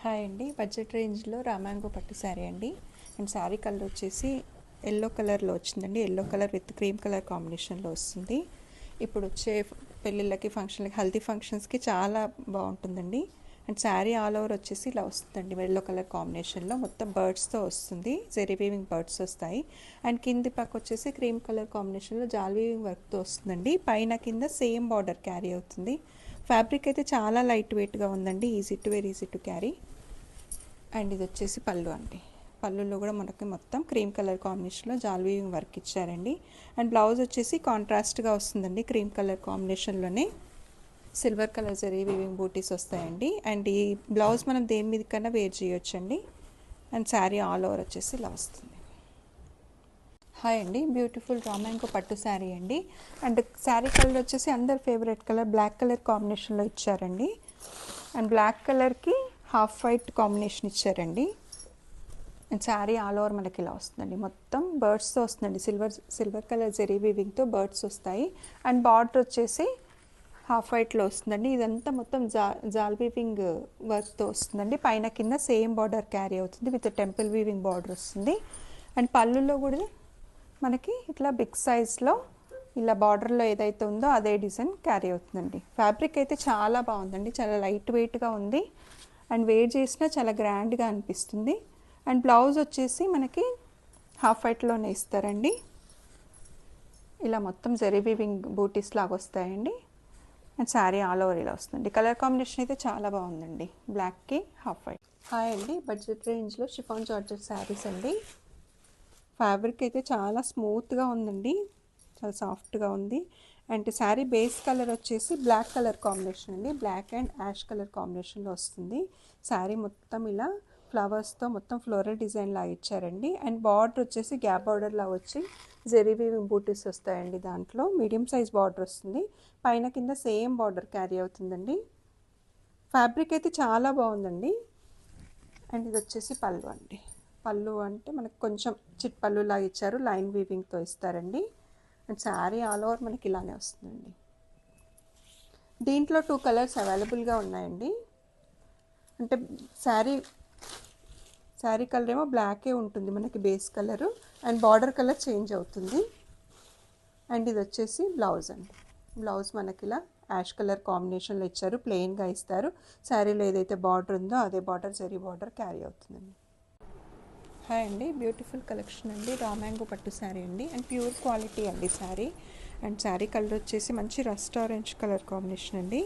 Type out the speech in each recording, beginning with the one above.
Hi అండి, budget రేంజ్లో రామాంగో పట్టు శారీ అండి. అండ్ శారీ కలర్ వచ్చేసి ఎల్లో కలర్లో వచ్చిందండి. Yellow colour with cream colour కాంబినేషన్లో వస్తుంది. ఇప్పుడు వచ్చే పెళ్ళిళ్ళకి, ఫంక్షన్లకి, హల్దీ ఫంక్షన్స్కి చాలా బాగుంటుందండి. అండ్ శారీ ఆల్ ఓవర్ వచ్చేసి ఇలా వస్తుందండి. ఎల్లో కలర్ కాంబినేషన్లో మొత్తం బర్డ్స్తో వస్తుంది. జెరీ వీవింగ్ బర్డ్స్ వస్తాయి. అండ్ కింది పక్క వచ్చేసి క్రీమ్ కలర్ కాంబినేషన్లో జాల్ వీవింగ్ వర్క్తో వస్తుందండి. పైన కింద సేమ్ బార్డర్ క్యారీ అవుతుంది. ఫ్యాబ్రిక్ అయితే చాలా లైట్ వెయిట్గా ఉందండి. Easy to wear, easy to carry. And ఇది వచ్చేసి పళ్ళు అండి. పళ్ళులో కూడా మనకి మొత్తం క్రీమ్ కలర్ కాంబినేషన్లో జాల్ వీవింగ్ వర్క్ ఇచ్చారండి. అండ్ బ్లౌజ్ వచ్చేసి కాంట్రాస్ట్గా వస్తుందండి. క్రీమ్ కలర్ కాంబినేషన్లోనే సిల్వర్ కలర్ జరీ వీవింగ్ బూటీస్ వస్తాయండి. అండ్ ఈ బ్లౌజ్ మనం దేని మీద కన్నా వేర్ చేయొచ్చండి. అండ్ శారీ ఆల్ ఓవర్ వచ్చేసి ఇలా వస్తుంది. హాయ్ అండి, బ్యూటిఫుల్ రామాంగో పట్టు శారీ అండి. అండ్ శారీ కలర్ వచ్చేసి అందరి ఫేవరెట్ కలర్ బ్లాక్ కలర్ కాంబినేషన్లో ఇచ్చారండి. అండ్ బ్లాక్ కలర్కి హాఫ్ వైట్ కాంబినేషన్ ఇచ్చారండి. అండ్ శారీ ఆల్ ఓవర్ మనకి ఇలా వస్తుందండి. మొత్తం బర్డ్స్తో వస్తుందండి. సిల్వర్ కలర్ జెరీ వీవింగ్తో బర్డ్స్ వస్తాయి. అండ్ బార్డర్ వచ్చేసి హాఫ్ వైట్లో వస్తుందండి. ఇదంతా మొత్తం జాల్ వీవింగ్ వర్క్తో వస్తుందండి. పైన కింద సేమ్ బార్డర్ క్యారీ అవుతుంది విత్ టెంపుల్ వీవింగ్ బార్డర్ వస్తుంది. అండ్ పళ్ళులో కూడా మనకి ఇట్లా బిగ్ సైజ్లో ఇలా బార్డర్లో ఏదైతే ఉందో అదే డిజైన్ క్యారీ అవుతుందండి. ఫ్యాబ్రిక్ అయితే చాలా బాగుందండి. చాలా లైట్ వెయిట్గా ఉంది. అండ్ వేర్ చేసినా చాలా గ్రాండ్గా అనిపిస్తుంది. అండ్ బ్లౌజ్ వచ్చేసి మనకి హాఫ్ వైట్లోనే ఇస్తారండి. ఇలా మొత్తం జరీ వీవింగ్ బూటీస్ లాగా వస్తాయండి. అండ్ శారీ ఆల్ ఓవర్ ఇలా వస్తుంది. కలర్ కాంబినేషన్ అయితే చాలా బాగుందండి, బ్లాక్కి హాఫ్ వైట్. హాయ్ అండి, బడ్జెట్ రేంజ్లో షిఫాన్ జార్జెట్ శారీస్ అండి. ఫ్యాబ్రిక్ అయితే చాలా స్మూత్గా ఉందండి, చాలా సాఫ్ట్గా ఉంది. అండ్ శారీ బేస్ కలర్ వచ్చేసి బ్లాక్ కలర్ కాంబినేషన్ అండి. బ్లాక్ అండ్ యాష్ కలర్ కాంబినేషన్లో వస్తుంది. శారీ మొత్తం ఇలా ఫ్లవర్స్తో మొత్తం ఫ్లోరల్ డిజైన్ లాగా ఇచ్చారండి. అండ్ బార్డర్ వచ్చేసి గ్యాప్ బార్డర్ లాగా వచ్చి జెరీ వీవింగ్ బూటీస్ వస్తాయండి. దాంట్లో మీడియం సైజ్ బార్డర్ వస్తుంది. పైన కింద సేమ్ బార్డర్ క్యారీ అవుతుందండి. ఫ్యాబ్రిక్ అయితే చాలా బాగుందండి. అండ్ ఇది వచ్చేసి పళ్ళు అండి. పళ్ళు అంటే మనకు కొంచెం చిట్ పళ్ళు లాగా ఇచ్చారు, లైన్ వీవింగ్తో ఇస్తారండి. అండ్ శారీ ఆల్ ఓవర్ మనకి ఇలానే వస్తుందండి. దీంట్లో 2 కలర్స్ అవైలబుల్గా ఉన్నాయండి. అంటే శారీ కలర్ ఏమో బ్లాకే ఉంటుంది మనకి base colour. And border colour change అవుతుంది. అండ్ ఇది వచ్చేసి బ్లౌజ్ అండి. బ్లౌజ్ మనకి ఇలా యాష్ కలర్ కాంబినేషన్లో ఇచ్చారు, ప్లెయిన్గా ఇస్తారు. శారీలో ఏదైతే బార్డర్ ఉందో అదే బార్డర్ జరీ బార్డర్ క్యారీ అవుతుందండి. హాయ్ అండి, బ్యూటిఫుల్ కలెక్షన్ అండి. రామాంగో పట్టు శారీ అండి. అండ్ ప్యూర్ క్వాలిటీ అండి శారీ. అండ్ శారీ కలర్ వచ్చేసి మంచి రస్ట్ ఆరెంజ్ కలర్ కాంబినేషన్ అండి.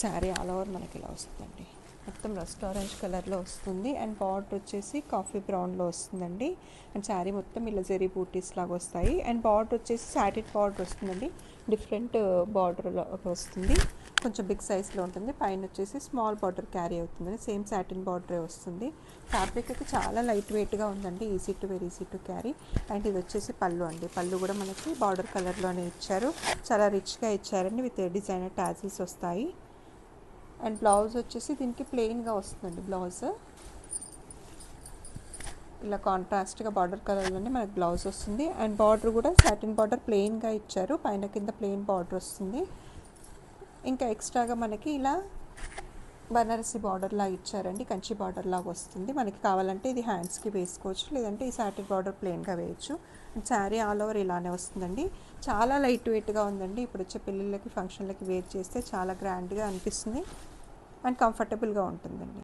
శారీ ఆల్ ఓవర్ మనకి ఇలా వస్తుందండి. మొత్తం రస్ట్ ఆరెంజ్ కలర్లో వస్తుంది. అండ్ బార్డర్ వచ్చేసి కాఫీ బ్రౌన్లో వస్తుందండి. అండ్ శారీ మొత్తం ఇలా జెరీ బూటీస్ లాగా వస్తాయి. అండ్ బార్డర్ వచ్చేసి సాటిన్ బార్డర్ వస్తుందండి. డిఫరెంట్ బార్డర్లో వస్తుంది, కొంచెం బిగ్ సైజ్లో ఉంటుంది. పైన వచ్చేసి స్మాల్ బార్డర్ క్యారీ అవుతుందండి. సేమ్ సాటిన్ బార్డరే వస్తుంది. ఫ్యాబ్రిక్ అయితే చాలా లైట్ వెయిట్గా ఉందండి. Easy to very easy to carry. And ఇది వచ్చేసి పళ్ళు అండి. పళ్ళు కూడా మనకి బార్డర్ కలర్లోనే ఇచ్చారు. చాలా రిచ్గా ఇచ్చారండి. విత్ డిజైనర్ టాజిల్స్ వస్తాయి. అండ్ బ్లౌజ్ వచ్చేసి దీనికి ప్లెయిన్గా వస్తుందండి. బ్లౌజ్ ఇలా కాంట్రాస్ట్గా బార్డర్ కలర్లోనే మనకి బ్లౌజ్ వస్తుంది. అండ్ బార్డర్ కూడా సాటిన్ బార్డర్ ప్లెయిన్గా ఇచ్చారు. పైన కింద ప్లెయిన్ బార్డర్ వస్తుంది. ఇంకా ఎక్స్ట్రాగా మనకి ఇలా బనారసి బార్డర్ లాగా ఇచ్చారండి. కంచి బార్డర్ లాగా వస్తుంది. మనకి కావాలంటే ఇది హ్యాండ్స్కి వేసుకోవచ్చు, లేదంటే ఈ సాటిన్ బార్డర్ ప్లెయిన్గా వేయచ్చు. శారీ ఆల్ ఓవర్ ఇలానే వస్తుందండి. చాలా లైట్ వెయిట్గా ఉందండి. ఇప్పుడు వచ్చే పెళ్ళిళ్ళకి, ఫంక్షన్లకి వేర్ చేస్తే చాలా గ్రాండ్గా అనిపిస్తుంది అండ్ కంఫర్టబుల్గా ఉంటుందండి.